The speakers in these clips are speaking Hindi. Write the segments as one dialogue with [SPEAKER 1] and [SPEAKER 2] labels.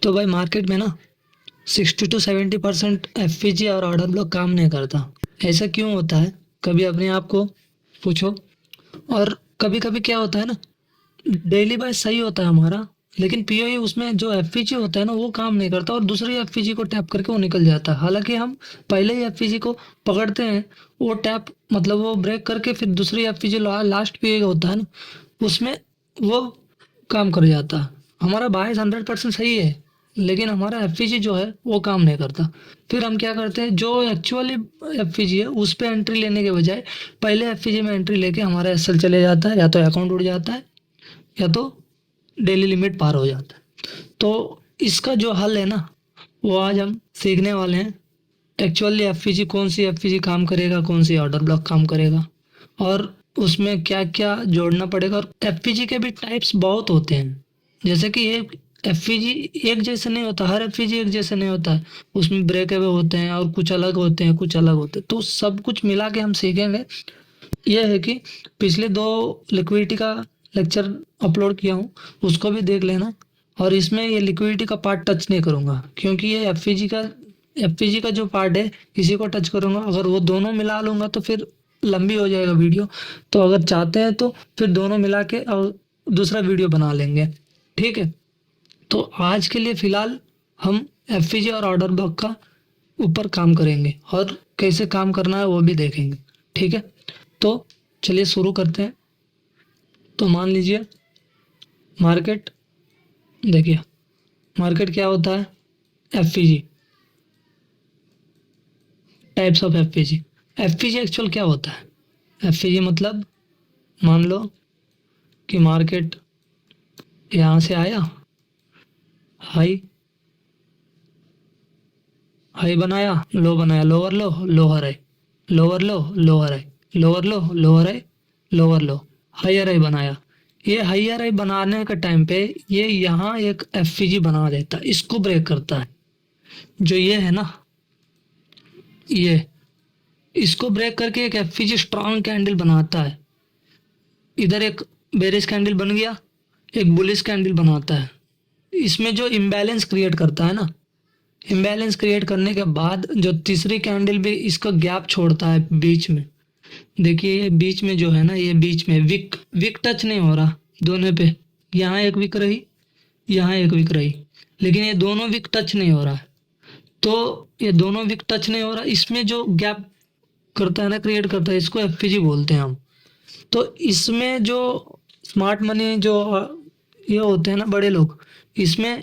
[SPEAKER 1] तो भाई मार्केट में ना 60 to 70% एफपीजी और ऑर्डर ब्लॉक काम नहीं करता। ऐसा क्यों होता है? कभी अपने आप को पूछो। और कभी कभी क्या होता है ना, डेली बाय सही होता है हमारा, लेकिन पीओई उसमें जो एफपीजी होता है ना वो काम नहीं करता और दूसरी एफपीजी को टैप करके वो निकल जाता है। हालांकि हम पहले ही एफपीजी को पकड़ते हैं, वो टैप मतलब वो ब्रेक करके फिर दूसरी एफपीजी लास्ट पीओई होता है ना, उसमें वो काम कर जाता है। हमारा बायस 100% सही है, लेकिन हमारा एफपीजी जो है वो काम नहीं करता। फिर हम क्या करते हैं, जो एक्चुअली एफपीजी है उस पे एंट्री लेने के बजाय पहले एफपीजी में एंट्री लेके हमारा एसएल चले जाता है, या तो अकाउंट उड़ जाता है या तो डेली लिमिट पार हो जाता है। तो इसका जो हल है ना, वो आज हम सीखने वाले हैं। एक्चुअली एफपीजी कौन सी एफपीजी काम करेगा, कौन सी ऑर्डर ब्लॉक काम करेगा, और उसमें क्या क्या जोड़ना पड़ेगा। और एफपीजी के भी टाइप्स बहुत होते हैं। जैसे कि एक एफपीजी एक जैसे नहीं होता, हर एफपीजी एक जैसे नहीं होता है। उसमें ब्रेकअवे होते हैं और कुछ अलग होते हैं, कुछ अलग होते हैं। तो सब कुछ मिला के हम सीखेंगे। यह है कि पिछले 2 लिक्विडिटी का लेक्चर अपलोड किया हूँ, उसको भी देख लेना। और इसमें ये लिक्विडिटी का पार्ट टच नहीं करूँगा, क्योंकि ये एफपीजी का जो पार्ट है इसी को टच करूँगा। अगर वो दोनों मिला लूँगा तो फिर लंबी हो जाएगा वीडियो। तो अगर चाहते हैं तो फिर दोनों मिला के और दूसरा वीडियो बना लेंगे, ठीक है। तो आज के लिए फ़िलहाल हम एफपीजी और ऑर्डर ब्लॉक का ऊपर काम करेंगे और कैसे काम करना है वो भी देखेंगे, ठीक है। तो चलिए शुरू करते हैं। तो मान लीजिए मार्केट, देखिए मार्केट क्या होता है, एफपीजी, टाइप्स ऑफ एफपीजी। एफपीजी एक्चुअल क्या होता है? एफपीजी मतलब, मान लो कि मार्केट यहाँ से आया, हाई हाई बनाया, लो बनाया, lower low, lower high, lower low, lower high, lower low, lower high, lower low, higher high बनाया। ये हायर हाई बनाने के टाइम पे ये यहाँ एक एफपीजी बना देता है, इसको ब्रेक करता है। जो ये है ना, ये इसको ब्रेक करके एक एफपीजी स्ट्रॉन्ग कैंडल बनाता है। इधर एक बेरिश कैंडल बन गया, एक बुलिश कैंडल बनाता है। इसमें जो इम्बैलेंस क्रिएट करता है ना, इम्बैलेंस क्रिएट करने के बाद जो तीसरी कैंडल भी इसका गैप छोड़ता है बीच में। देखिए ये बीच में जो है ना, ये बीच में विक विक टच नहीं हो रहा दोनों पे। यहाँ एक विक रही, यहाँ एक विक रही, लेकिन ये दोनों विक टच नहीं हो रहा है। तो ये दोनों विक टच नहीं हो रहा, इसमें जो गैप करता है ना, क्रिएट करता है, इसको एफपीजी बोलते हैं हम। तो इसमें जो स्मार्ट मनी जो ये होते हैं ना बड़े लोग, इसमें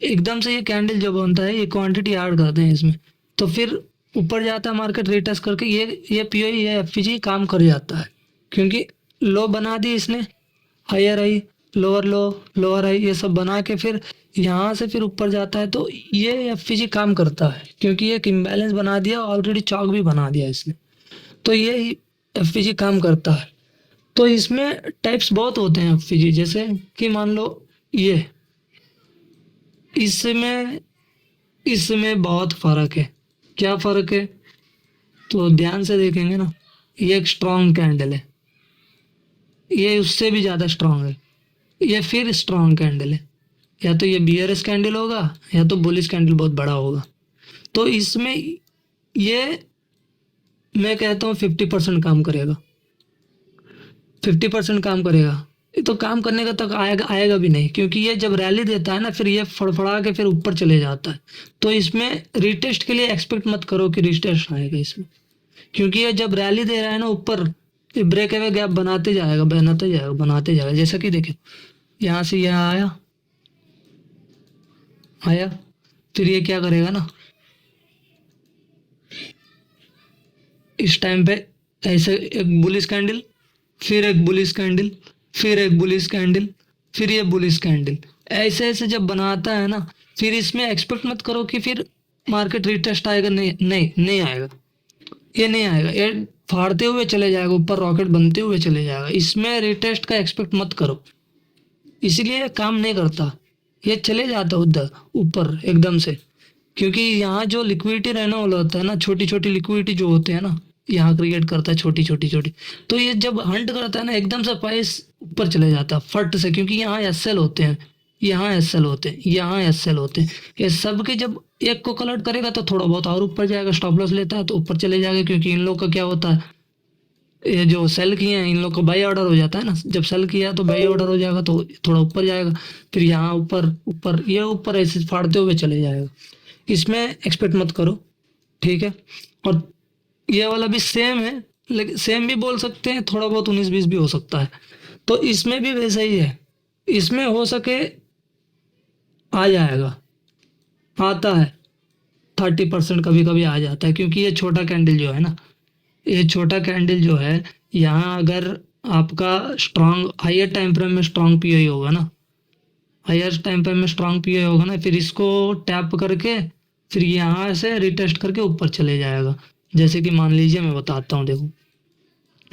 [SPEAKER 1] एकदम से ये कैंडल जो बनता है ये क्वांटिटी ऐड करते हैं इसमें। तो फिर ऊपर जाता है मार्केट रिटेस्ट करके, ये पीओई ये एफपीजी काम कर जाता है, क्योंकि लो बना दी इसने, हायर आई, लोअर लो, लोअर आई, ये सब बना के फिर यहाँ से फिर ऊपर जाता है। तो ये एफपीजी काम करता है, क्योंकि एक इम्बैलेंस बना दिया, ऑलरेडी चौक भी बना दिया इसने। तो ये एफपीजी काम करता है। तो इसमें टाइप्स बहुत होते हैं एफपीजी, जैसे कि मान लो ये, इसमें इसमें बहुत फर्क है। क्या फर्क है? तो ध्यान से देखेंगे ना, ये एक स्ट्रॉन्ग कैंडल है, ये उससे भी ज़्यादा स्ट्रॉन्ग है, ये फिर स्ट्रॉन्ग कैंडल है। या तो ये बियरस कैंडल होगा या तो बुलिश कैंडल बहुत बड़ा होगा। तो इसमें ये मैं कहता हूँ 50% काम करेगा, 50% काम करेगा। ये तो काम करने का तक आएगा आएगा भी नहीं, क्योंकि ये जब रैली देता है ना फिर ये फड़फड़ा के फिर ऊपर चले जाता है। तो इसमें रिटेस्ट के लिए एक्सपेक्ट मत करो कि रिटेस्ट आएगा इसमें, क्योंकि ये जब रैली दे रहा है ना ऊपर, ये ब्रेक अवे गैप बनाते जाएगा, बनाते जाएगा, बनाते जाएगा। जैसा कि देखिए यहाँ से यहाँ आया, आया, फिर ये क्या करेगा ना, इस टाइम पे ऐसे एक बुलिश कैंडल, फिर एक बुलिश कैंडल, फिर एक बुलिश कैंडल, फिर ये बुलिश कैंडल, ऐसे ऐसे जब बनाता है ना, फिर इसमें एक्सपेक्ट मत करो कि फिर मार्केट रिटेस्ट आएगा। नहीं नहीं नहीं आएगा, ये नहीं आएगा, ये फाड़ते हुए चले जाएगा, ऊपर रॉकेट बनते हुए चले जाएगा। इसमें रिटेस्ट का एक्सपेक्ट मत करो, इसलिए ये काम नहीं करता। ये चले जाता उधर ऊपर एकदम से, क्योंकि यहाँ जो लिक्विडिटी रहने वाला होता है ना, छोटी छोटी लिक्विडिटी जो होते हैं ना, यहाँ क्रिएट करता है छोटी छोटी छोटी। तो ये जब हंट करता है ना एकदम से प्राइस ऊपर चले जाता है फट से, क्योंकि यहाँ एसएल होते हैं, यहाँ एसएल होते हैं, यहाँ एसएल होते हैं। ये सब के जब एक को कलेक्ट करेगा तो थोड़ा बहुत और ऊपर जाएगा, स्टॉप लॉस लेता है तो ऊपर चले जाएगा, क्योंकि इन लोग का क्या होता है, ये जो सेल किए हैं इन लोग को बाई ऑर्डर हो जाता है ना, जब सेल किया तो बाई ऑर्डर हो जाएगा तो थोड़ा ऊपर जाएगा, फिर यहाँ ऊपर ऊपर ये ऊपर ऐसे फाड़ते हुए चले जाएगा। इसमें एक्सपेक्ट मत करो, ठीक है। और ये वाला भी सेम है, लेकिन सेम भी बोल सकते हैं, थोड़ा बहुत 19-20 भी हो सकता है। तो इसमें भी वैसा ही है, इसमें हो सके आ जाएगा, आता है 30% कभी कभी आ जाता है, क्योंकि ये छोटा कैंडल जो है ना, ये छोटा कैंडल जो है, यहाँ अगर आपका स्ट्रांग हायर टाइम फ्रेम में स्ट्रांग पीओई होगा ना, हायर टाइम फ्रेम में स्ट्रांग पीओई होगा ना, फिर इसको टैप करके फिर यहाँ से रिटेस्ट करके ऊपर चले जाएगा। जैसे कि मान लीजिए मैं बताता हूँ, देखो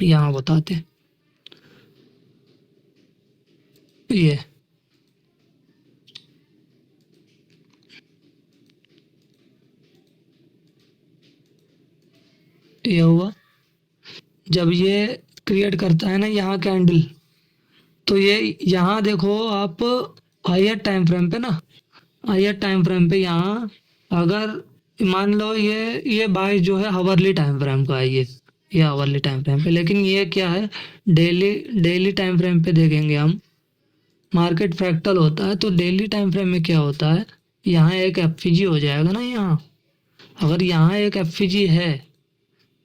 [SPEAKER 1] यहाँ बताते हैं, ये हुआ, जब ये क्रिएट करता है ना यहाँ कैंडल, तो ये यहाँ देखो आप, हायर टाइम फ्रेम पे ना, हायर टाइम फ्रेम पे यहाँ अगर मान लो ये बाय जो है हावरली टाइम फ्रेम का है, ये हावरली टाइम फ्रेम पे, लेकिन ये क्या है, डेली डेली टाइम फ्रेम पे देखेंगे हम, मार्केट फ्रैक्टल होता है, तो डेली टाइम फ्रेम में क्या होता है, यहाँ एक एफईजी हो जाएगा ना, यहाँ अगर यहाँ एक एफईजी है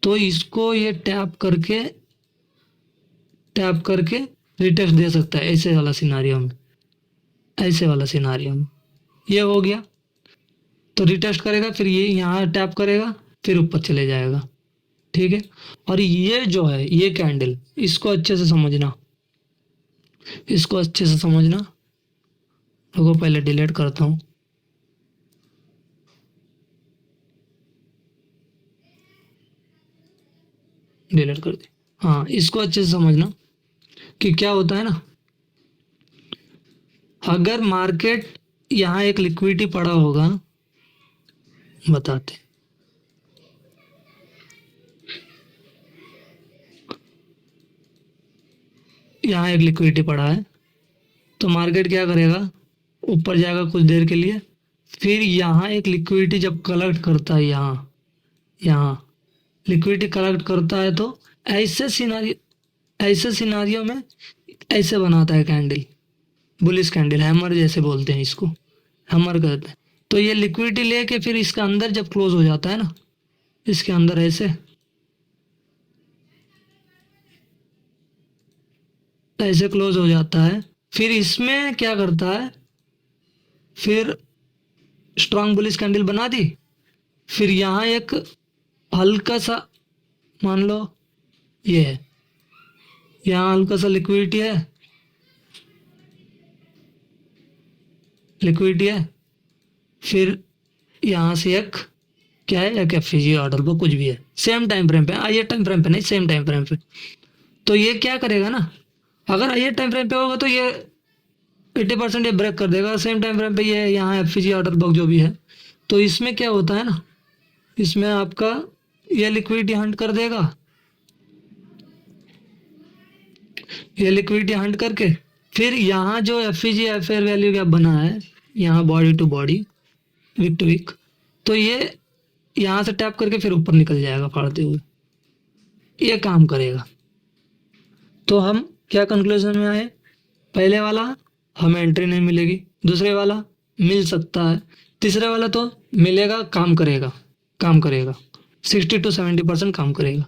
[SPEAKER 1] तो इसको ये टैप करके रिटेस्ट दे सकता है, ऐसे वाला सिनारियो में, ऐसे वाला सिनारियो में ये हो गया, तो रिटेस्ट करेगा, फिर ये यहाँ टैप करेगा, फिर ऊपर चले जाएगा, ठीक है। और ये जो है ये कैंडल, इसको अच्छे से समझना, इसको अच्छे से समझना। रुको पहले डिलीट करता हूँ, डिलीट कर दी। हाँ, इसको अच्छे से समझना कि क्या होता है ना, अगर मार्केट यहाँ एक लिक्विडिटी पड़ा होगा, बताते, यहाँ एक लिक्विडिटी पड़ा है, तो मार्केट क्या करेगा, ऊपर जाएगा कुछ देर के लिए, फिर यहाँ एक लिक्विडिटी जब कलेक्ट करता है, यहाँ लिक्विडिटी कलेक्ट करता है, तो ऐसे सिनारियो में ऐसे बनाता है कैंडल, बुलिश कैंडल, हैमर जैसे बोलते हैं इसको, हैमर कहते हैं। तो ये लिक्विडिटी लेके फिर इसका अंदर जब क्लोज हो जाता है ना, इसके अंदर ऐसे ऐसे क्लोज हो जाता है, फिर इसमें क्या करता है, फिर स्ट्रांग बुलिश कैंडल बना दी, फिर यहाँ एक हल्का सा, मान लो ये है, यहाँ हल्का सा लिक्विडिटी है, फिर यहाँ से एक क्या है, एक एफईजी ऑर्डर बुक कुछ भी है, सेम टाइम फ्रेम पे, आइए टाइम फ्रेम पे नहीं, सेम टाइम फ्रेम पे। तो ये क्या करेगा ना, अगर आइए टाइम फ्रेम पे होगा तो ये 80% ये ब्रेक कर देगा, सेम टाइम फ्रेम पे ये यहाँ एफईजी ऑर्डर बुक जो भी है, तो इसमें क्या होता है ना, इसमें आपका ये लिक्विडिटी हंट कर देगा, ये लिक्विडिटी हंट करके फिर यहाँ जो एफईजी फेयर वैल्यू गैप बना है, यहाँ body to body, wick to wick, तो ये यहाँ से टैप करके फिर ऊपर निकल जाएगा फाड़ते हुए, ये काम करेगा। तो हम क्या कंक्लूजन में आए, पहले वाला हमें एंट्री नहीं मिलेगी, दूसरे वाला मिल सकता है, तीसरे वाला तो मिलेगा, काम करेगा 60-70% काम करेगा।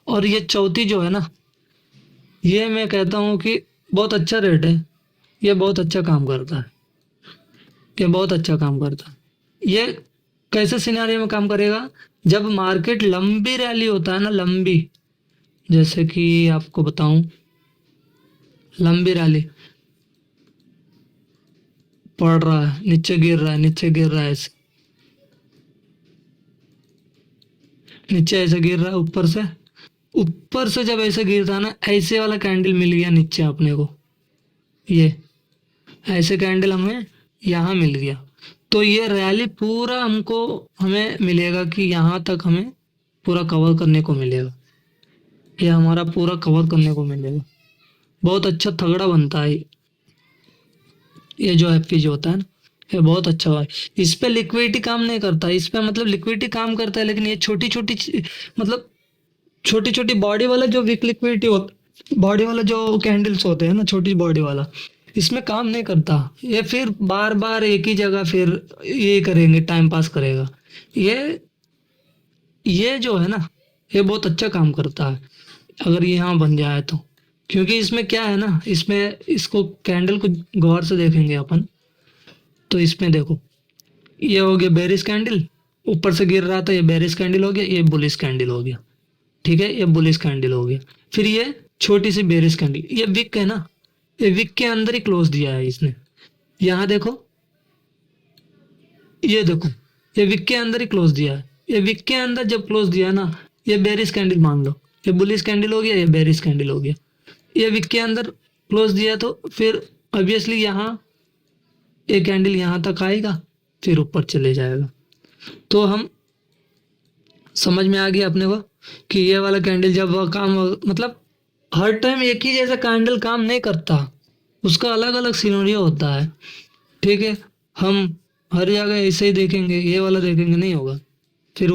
[SPEAKER 1] और ये चौथी जो है ना, ये मैं कहता हूँ कि बहुत अच्छा रेट है, ये बहुत अच्छा काम करता है, ये बहुत अच्छा काम करता है। ये कैसे सिनारियो में काम करेगा, जब मार्केट लंबी रैली होता है ना, लंबी, जैसे कि आपको बताऊं, लंबी रैली पड़ रहा है, नीचे गिर रहा है, ऐसे नीचे ऐसे गिर रहा है, ऊपर से जब ऐसे गिरता है ना, ऐसे वाला कैंडल मिल गया नीचे अपने को, ये ऐसे कैंडल हमें यहाँ मिल गया, तो ये रैली पूरा हमें मिलेगा कि यहाँ तक हमें पूरा कवर करने को मिलेगा, ये हमारा पूरा कवर करने को मिलेगा, बहुत अच्छा तगड़ा बनता है ये जो एफ होता है ना, ये बहुत अच्छा हुआ है। इस पे लिक्विडिटी काम नहीं करता, इस पे मतलब लिक्विडिटी काम करता है, लेकिन ये छोटी छोटी मतलब छोटी छोटी बॉडी वाला जो वीक लिक्विडिटी होता, बॉडी वाला जो कैंडल्स होते हैं ना, छोटी बॉडी वाला, इसमें काम नहीं करता। ये फिर बार बार एक ही जगह फिर ये करेंगे, टाइम पास करेगा। ये ये जो है ना, ये बहुत अच्छा काम करता है अगर ये यहाँ बन जाए तो। क्योंकि इसमें क्या है ना, इसमें इसको कैंडल को गौर से देखेंगे अपन, तो इसमें देखो, ये हो गया बेरिश कैंडल, ऊपर से गिर रहा था, ये बेरिश कैंडल हो गया, ये बुलिश कैंडल हो गया। ठीक है, ये बुलिश कैंडल हो गया। फिर ये छोटी सी बेरिश कैंडल, ये विक है ना, ये विक के अंदर ही क्लोज दिया है इसने। यहाँ देखो, ये देखो, ये विक के अंदर ही क्लोज दिया है। ये विक के अंदर जब क्लोज दिया ना, ये बेरिश कैंडल मान लो, ये बुलिश कैंडल हो गया, ये बेरिश कैंडल हो गया। ये विक के अंदर क्लोज दिया तो फिर ऑब्वियसली यहाँ ये कैंडल यहाँ तक आएगा, फिर ऊपर चले जाएगा। तो हम समझ में आ गया अपने को कि ये वाला कैंडल जब वह काम, मतलब हर टाइम एक ही जैसा कैंडल काम नहीं करता, उसका अलग अलग सिनेरियो होता है। ठीक है, हम हर जगह ऐसे ही देखेंगे, ये वाला देखेंगे नहीं होगा, फिर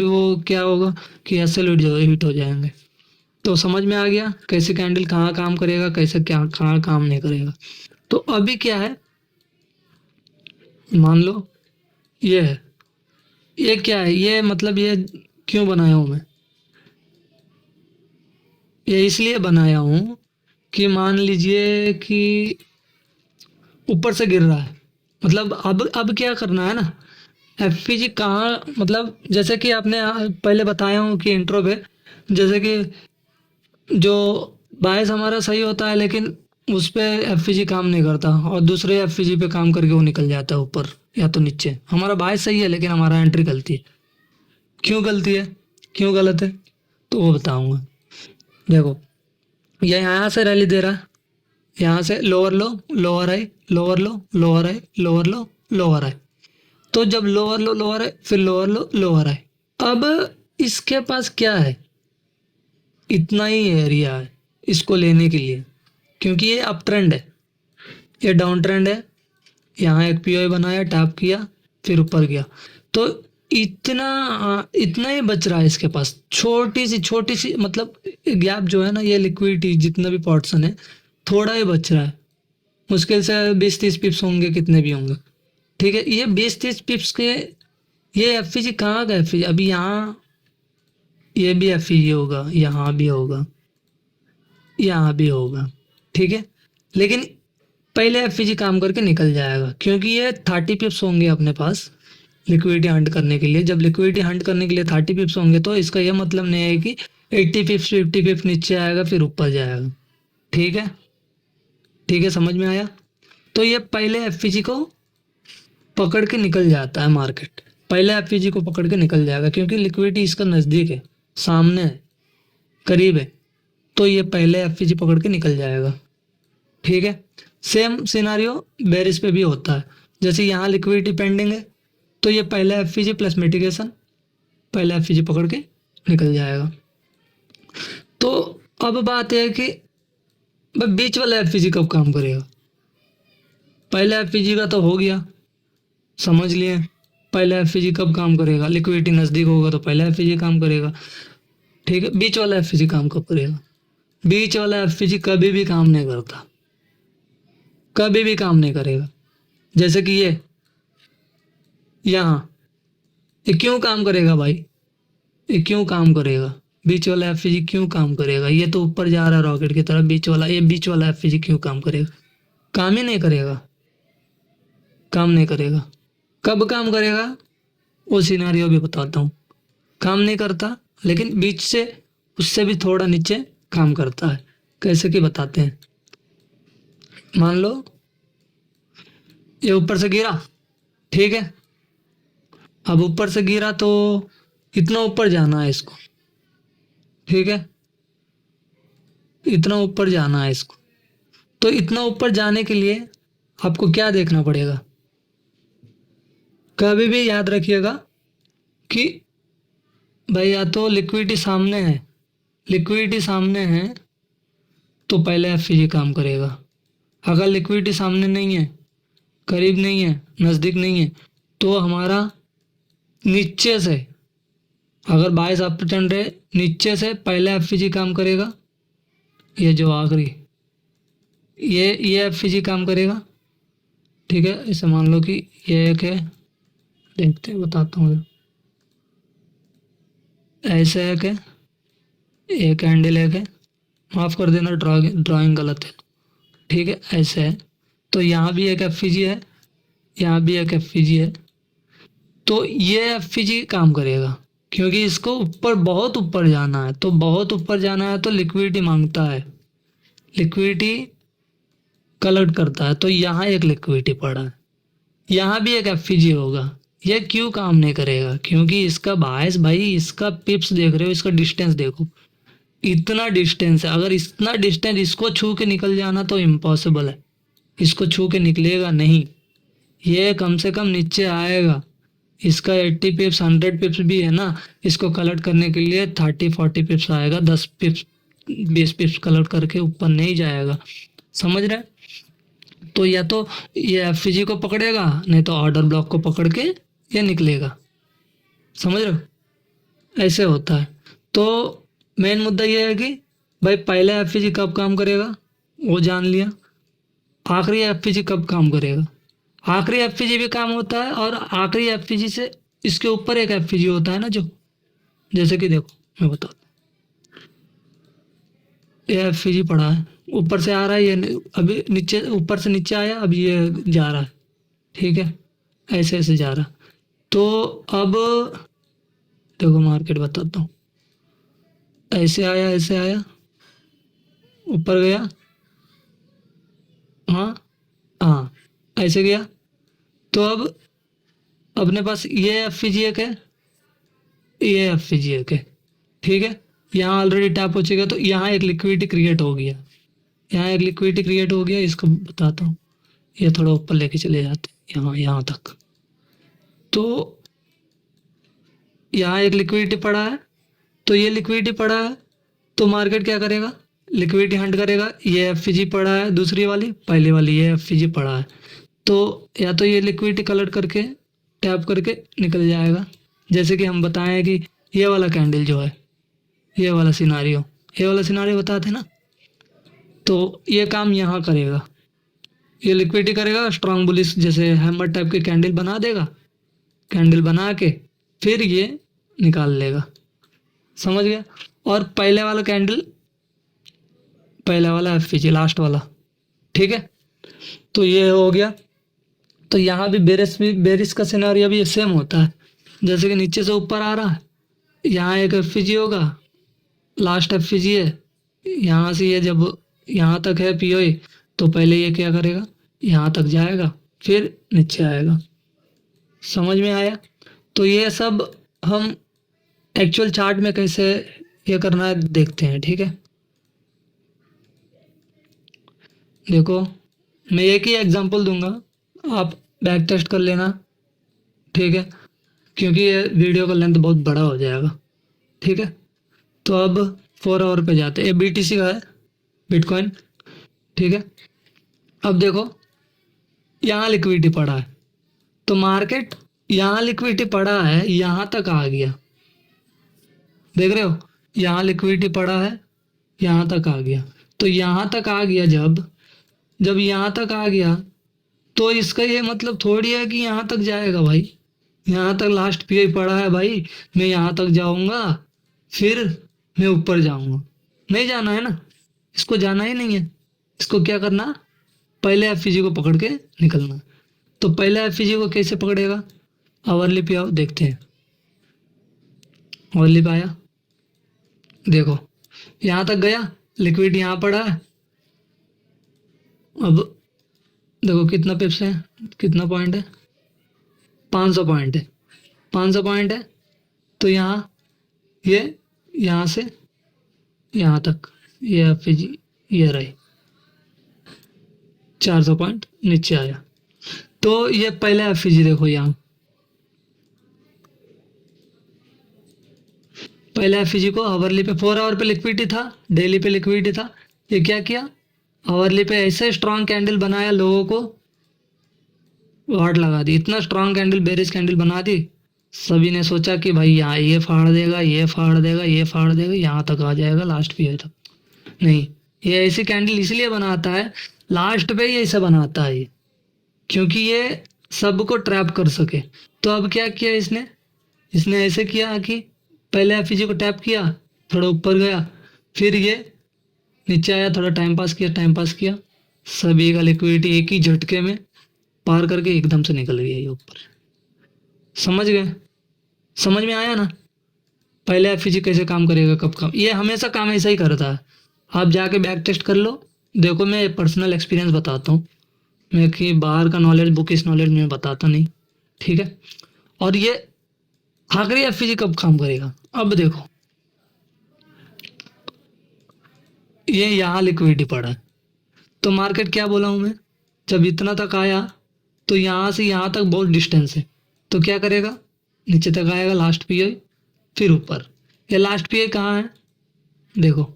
[SPEAKER 1] वो क्या होगा कि ऐसे हिट हो जाएंगे। तो समझ में आ गया कैसे कैंडल कहाँ काम करेगा, कैसे क्या कहाँ काम नहीं करेगा। तो अभी क्या है, मान लो ये है, ये क्या है, ये मतलब ये क्यों बनाया हूँ मैं, ये इसलिए बनाया हूँ कि मान लीजिए कि ऊपर से गिर रहा है, मतलब अब क्या करना है ना, एफ कहाँ, मतलब जैसे कि आपने पहले बताया हूँ कि इंट्रो पे, जैसे कि जो बायस हमारा सही होता है, लेकिन उस पे एफ काम नहीं करता, और दूसरे एफ पे काम करके वो निकल जाता है ऊपर या तो नीचे। हमारा बायस सही है लेकिन हमारा एंट्री गलती है। क्यों गलती है, क्यों गलत है, तो वो बताऊंगा। देखो, ये यहाँ से रैली दे रहा है, यहाँ से लोअर लो, लोअर आई, लोअर लो, लोअर आई, लोअर लो, लोअर आई। तो जब लोअर लो लोअर आई, फिर लोअर लो लोअर आई। अब इसके पास क्या है, इतना ही एरिया है इसको लेने के लिए, क्योंकि ये अप ट्रेंड है, ये डाउन ट्रेंड है। यहाँ एक पीओ बनाया, टैप किया, फिर ऊपर गया, तो इतना ही बच रहा है इसके पास, छोटी सी मतलब गैप जो है ना, ये लिक्विडिटी जितना भी पोर्शन है, थोड़ा ही बच रहा है। मुश्किल से 20-30 पिप्स होंगे, कितने भी होंगे। ठीक है, ये 20-30 पिप्स के, ये एफ कहाँ का एफ, अभी यहाँ ये भी एफ होगा, यहाँ भी होगा, यहाँ भी होगा। ठीक है, लेकिन पहले एफ काम करके निकल जाएगा, क्योंकि ये 30 पिप्स होंगे अपने पास लिक्विडिटी हंट करने के लिए। जब लिक्विडिटी हंट करने के लिए 30 पिप्स होंगे, तो इसका यह मतलब नहीं है कि 80 पिप्स 50 पिप्स नीचे आएगा फिर ऊपर जाएगा। ठीक है, ठीक है, समझ में आया। तो ये पहले एफ को पकड़ के निकल जाता है मार्केट, पहले एफ को पकड़ के निकल जाएगा, क्योंकि लिक्विडिटी इसका नज़दीक है, सामने है, करीब है, तो ये पहले एफ पकड़ के निकल जाएगा। ठीक है, सेम सिनारियो बेरिस पे भी होता है। जैसे यहाँ लिक्विडिटी पेंडिंग है, तो ये पहले एफ प्लस मिटिगेशन, पहले एफ पकड़ के निकल जाएगा। तो अब बात है कि भाई बीच वाला एफ कब काम करेगा। पहले एफ का तो हो गया, समझ लिए, पहले एफ कब काम करेगा, लिक्विडिटी नज़दीक होगा तो पहले एफ काम करेगा। ठीक है, बीच वाला एफ काम कब करेगा, बीच वाला एफ कभी भी काम नहीं करता, कभी भी काम नहीं करेगा। जैसे कि ये यहाँ, ये क्यों काम करेगा भाई, ये क्यों काम करेगा, बीच वाला एफ क्यों काम करेगा, ये तो ऊपर जा रहा है रॉकेट की तरफ, बीच वाला एफ क्यों काम करेगा, काम ही नहीं करेगा, काम नहीं करेगा। कब काम करेगा वो सिनेरियो भी बताता हूँ। काम नहीं करता, लेकिन बीच से उससे भी थोड़ा नीचे काम करता है। कैसे कि बताते हैं, मान लो ये ऊपर से गिरा, ठीक है, अब ऊपर से गिरा तो इतना ऊपर जाना है इसको, ठीक है, इतना ऊपर जाना है इसको। तो इतना ऊपर जाने के लिए आपको क्या देखना पड़ेगा, कभी भी याद रखिएगा कि भाई या तो लिक्विडिटी सामने है, लिक्विडिटी सामने है तो पहले एफ काम करेगा। अगर लिक्विडिटी सामने नहीं है करीब नहीं है, नज़दीक नहीं है, तो हमारा नीचे से, अगर 22 अपर ट्रेंड है, नीचे से पहले एफ काम करेगा, ये जो आखिरी, ये एफ काम करेगा। ठीक है, इसे मान लो कि ये एक है, देखते हैं बताता हूँ। ऐसे एक है, एक कैंडल एक है, माफ़ कर देना ड्राइंग गलत है। ठीक है, ऐसे है, तो यहाँ भी एक एफ है, यहाँ भी एक एफ है, तो ये एफ काम करेगा, क्योंकि इसको ऊपर, बहुत ऊपर जाना है, तो बहुत ऊपर जाना है तो लिक्विडिटी मांगता है, लिक्विडिटी कलेक्ट करता है, तो यहाँ एक लिक्विडिटी पड़ा है, यहाँ भी एक एफ होगा। ये क्यों काम नहीं करेगा? क्योंकि इसका बायस भाई, इसका पिप्स देख रहे हो, इसका डिस्टेंस देखो, इतना डिस्टेंस है। अगर इतना डिस्टेंस इसको छू के निकल जाना तो इम्पॉसिबल है, इसको छू के निकलेगा नहीं, ये कम से कम नीचे आएगा। इसका 80 पिप्स 100 पिप्स भी है ना, इसको कलेक्ट करने के लिए 30-40 पिप्स आएगा, 10 पिप्स 20 पिप्स कलेक्ट करके ऊपर नहीं जाएगा। समझ रहे? तो या तो ये एफ को पकड़ेगा, नहीं तो ऑर्डर ब्लॉक को पकड़ के ये निकलेगा। समझ रहे हो? ऐसे होता है। तो मेन मुद्दा ये है कि भाई पहले एफ कब काम करेगा वो जान लिया, आखिरी एफ कब काम करेगा। आखिरी एफ भी काम होता है, और आखिरी एफ से इसके ऊपर एक एफ होता है ना, जो जैसे कि देखो मैं बताता हूँ, ये एफ पड़ा है, ऊपर से आ रहा है, ये अभी नीचे, ऊपर से नीचे आया, अभी ये जा रहा है। ठीक है, ऐसे ऐसे जा रहा। तो अब देखो मार्केट बताता हूँ, ऐसे आया, ऐसे आया, ऊपर गया, हाँ हाँ, ऐसे गया, तो अब अपने पास ये एफ एक है, ये एफ एक है। ठीक है, यहाँ ऑलरेडी टैप हो चुका, तो यहाँ एक लिक्विडिटी क्रिएट हो गया, यहाँ एक लिक्विडिटी क्रिएट हो गया। इसको बताता हूँ, ये थोड़ा ऊपर लेके चले जाते हैं, यहाँ तक। तो यहाँ एक लिक्विडिटी पड़ा है, तो ये लिक्विडिटी पड़ा है, तो मार्केट क्या करेगा? लिक्विडिटी हंट करेगा। ये एफ पड़ा है, दूसरी वाली, पहली वाली ये एफ पड़ा है, तो या तो ये लिक्विडिटी कलेक्ट करके टैप करके निकल जाएगा। जैसे कि हम बताएं कि ये वाला कैंडल जो है, ये वाला सिनारियो बताते ना, तो ये काम यहाँ करेगा, ये लिक्विडिटी करेगा, स्ट्रांग बुलिश जैसे हैमर टाइप के कैंडल बना देगा, कैंडल बना के फिर ये निकाल लेगा। समझ गया? और पहले वाला कैंडल, पहला वाला एफ लास्ट वाला। ठीक है, तो ये हो गया। तो यहाँ भी बेरिस का सिनारियो भी सेम होता है, जैसे कि नीचे से ऊपर आ रहा है, यहाँ एक एफ होगा, लास्ट एफ है, यहाँ से ये जब यहाँ तक है पी, तो पहले ये क्या करेगा? यहाँ तक जाएगा, फिर नीचे आएगा। समझ में आया? तो ये सब हम एक्चुअल चार्ट में कैसे ये करना है देखते हैं। ठीक है, देखो मैं एक ही एग्जांपल दूंगा, आप बैक टेस्ट कर लेना। ठीक है, क्योंकि ये वीडियो का लेंथ बहुत बड़ा हो जाएगा। ठीक है, तो अब 4 आवर पे जाते हैं। ये BTC का है, बिटकॉइन। ठीक है, अब देखो यहाँ लिक्विडिटी पड़ा है, तो मार्केट यहाँ लिक्विडिटी पड़ा है, यहाँ तक आ गया। देख रहे हो, यहाँ लिक्विडिटी पड़ा है, यहाँ तक आ गया। तो यहाँ तक आ गया, जब यहाँ तक आ गया, तो इसका ये मतलब थोड़ी है कि यहाँ तक जाएगा भाई। यहाँ तक लास्ट पी पड़ा है भाई, मैं यहाँ तक जाऊँगा फिर मैं ऊपर जाऊँगा, नहीं जाना है ना, इसको जाना ही नहीं है। इसको क्या करना? पहले एफ को पकड़ के निकलना। तो पहले एफ को कैसे पकड़ेगा? आवरली पे आओ, देखते हैं। आवरली पे आया, देखो यहाँ तक गया, लिक्विड यहाँ पड़ा है। अब देखो कितना पिप्स है, कितना पॉइंट है, 500 पॉइंट है, 500 पॉइंट है। तो यहाँ ये, यहाँ से यहाँ तक ये एफ ये रही, 400 पॉइंट नीचे आया। तो ये पहले एफ देखो, यहाँ पहले एफ को आवरली पे 4 आवर पे लिक्विडिटी था, डेली पे लिक्विडिटी था। ये क्या किया? आवरली पे ऐसे स्ट्रांग कैंडल बनाया, लोगों को वाट लगा दी, इतना स्ट्रांग कैंडल बेरिश कैंडल बना दी। सभी ने सोचा कि भाई यहाँ ये फाड़ देगा, ये फाड़ देगा, ये फाड़ देगा, यहाँ तक आ जाएगा लास्ट पीरियड तक। नहीं, ये ऐसी कैंडल इसलिए बनाता है, लास्ट पे ही ऐसा बनाता है ये, क्योंकि ये सबको ट्रैप कर सके। तो अब क्या किया इसने ऐसे किया कि पहले एफईजी को टैप किया, थोड़ा ऊपर गया, फिर ये नीचे आया, थोड़ा टाइम पास किया, सभी का लिक्विडिटी एक ही झटके में पार करके एकदम से निकल गया ये ऊपर। समझ गए? समझ में आया ना? पहले एफईजी कैसे काम करेगा, कब काम, ये हमेशा काम ऐसा ही करता है। आप जाके बैक टेस्ट कर लो, देखो मैं पर्सनल एक्सपीरियंस बताता हूँ, मैं कि बाहर का नॉलेज, बुकिश नॉलेज में बताता नहीं, ठीक है। और ये आखिरी एफईजी कब काम करेगा, अब देखो ये यहाँ लिक्विडिटी पड़ा है, तो मार्केट क्या बोला हूँ मैं, जब इतना तक आया तो यहाँ से यहाँ तक बहुत डिस्टेंस है, तो क्या करेगा, नीचे तक आएगा लास्ट पीआई, फिर ऊपर। ये लास्ट पीआई कहाँ है, देखो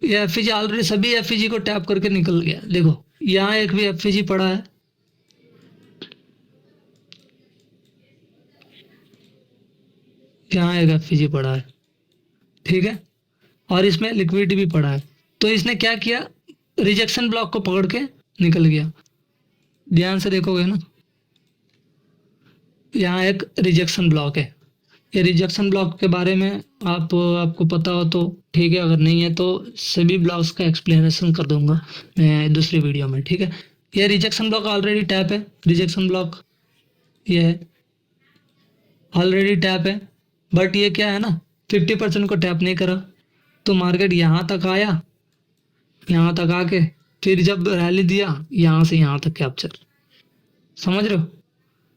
[SPEAKER 1] ये एफईजी ऑलरेडी सभी एफईजी को टैप करके निकल गया। देखो यहाँ एक भी एफईजी पड़ा है, यहाँ एक एफईजी पड़ा है, ठीक है, और इसमें लिक्विडिटी भी पड़ा है। तो इसने क्या किया, रिजेक्शन ब्लॉक को पकड़ के निकल गया। ध्यान से देखोगे ना, यहाँ एक रिजेक्शन ब्लॉक है। ये रिजेक्शन ब्लॉक के बारे में आपको पता हो तो ठीक है, अगर नहीं है तो सभी ब्लॉक्स का एक्सप्लेनेशन कर दूंगा मैं दूसरी वीडियो में, ठीक है। ये रिजेक्शन ब्लॉक ऑलरेडी टैप है, रिजेक्शन ब्लॉक ये है, ऑलरेडी टैप है, बट ये क्या है ना 50% को टैप नहीं करा, तो मार्केट यहाँ तक आया, यहाँ तक आके फिर जब रैली दिया यहाँ से यहाँ तक कैप्चर। समझ रहे हो,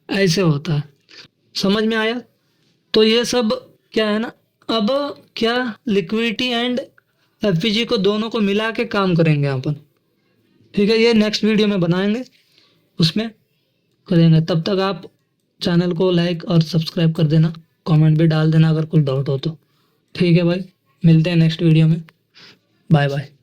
[SPEAKER 1] ऐसे होता है। समझ में आया? तो ये सब क्या है ना, अब क्या लिक्विडिटी एंड एफईजी को दोनों को मिला के काम करेंगे अपन, ठीक है। ये नेक्स्ट वीडियो में बनाएंगे, उसमें करेंगे। तब तक आप चैनल को लाइक और सब्सक्राइब कर देना, कमेंट भी डाल देना अगर कुछ डाउट हो तो, ठीक है भाई। मिलते हैं नेक्स्ट वीडियो में, बाय बाय।